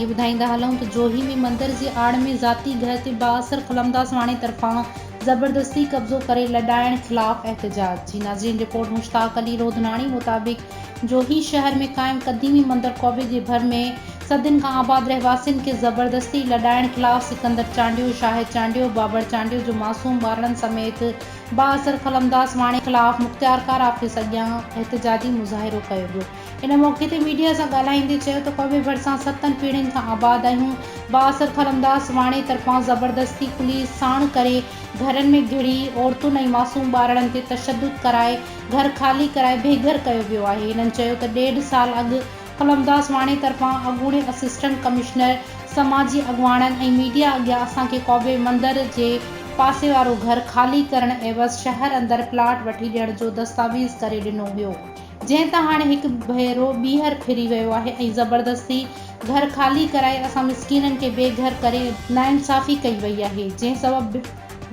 आगे ॿुधाईंदा हलूं त जोही में मंदिर जे आड़ में ज़ाती घर ते बाअसर कलमदास वाणे तरफ़ां ज़बरदस्ती कब्ज़ो करे लॾाइण ख़िलाफ़ एहतजाज। जी नाज़रीन, रिपोर्ट मुश्ताक अली रोधनाणी मुताबिक़ जोही शहर में क़ाइम क़दीमी मंदिर कौबे जे भर में सदिन खां आबाद रहवासियुनि खे ज़बरदस्ती लॾाइण ख़िलाफ़ सिकंदर चांडियो, शाहिद चांडियो, बाबर चांडियो जो मासूम ॿारनि समेत बाअसर कलमदास वाणे ख़िलाफ़ मुख़्तियारकार ऑफिस अॻियां एहतजाजी मुज़ाहिरो कयो वियो। इन मौक़े ते मीडिया सां ॻाल्हाईंदे चयो त कौबे भर सां 7 पीढ़ियुनि खां आबाद आहियूं। बाअसर कलमदास वाणे तरफ़ां ज़बरदस्ती पुलिस साण करे घरनि में घिड़ी औरतुनि ऐं मासूम ॿारनि ते तशद्दुद कराए घर ख़ाली कराए बेघर कयो वियो आहे। हिननि चयो त 1.5 साल अॻु कलमदास वाणे तरफ़ां अॻूणे असिस्टेंट कमिश्नर समाजी अॻुवाणनि ऐं मीडिया अॻियां असांखे कौबे मंदिर जे पासे वारो घर ख़ाली करण एवज़ शहर अंदरि प्लाट वठी ॾियण जो दस्तावेज़ करे ॾिनो हुयो, जंहिं तां हाणे हिकु भेरो ॿीहर फिरी वियो आहे ऐं ज़बरदस्ती घर ख़ाली कराए असां मिसकीननि खे बेघर करे नाइंसाफ़ी कई वई आहे, जंहिं सबबु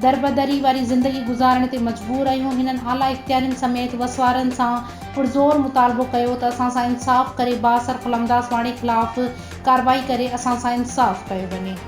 दरबदरी वारी ज़िंदगी गुज़ारण ते मजबूर आहियूं। हिननि आला इख्तियारनि समेत वसवारनि सां पुरज़ोर मुतालबो कयो त असां सां इंसाफ़ करे बाअसर कलमदास वाणे ख़िलाफ़ कार्रवाई करे असां सां इंसाफ़ कयो वञे।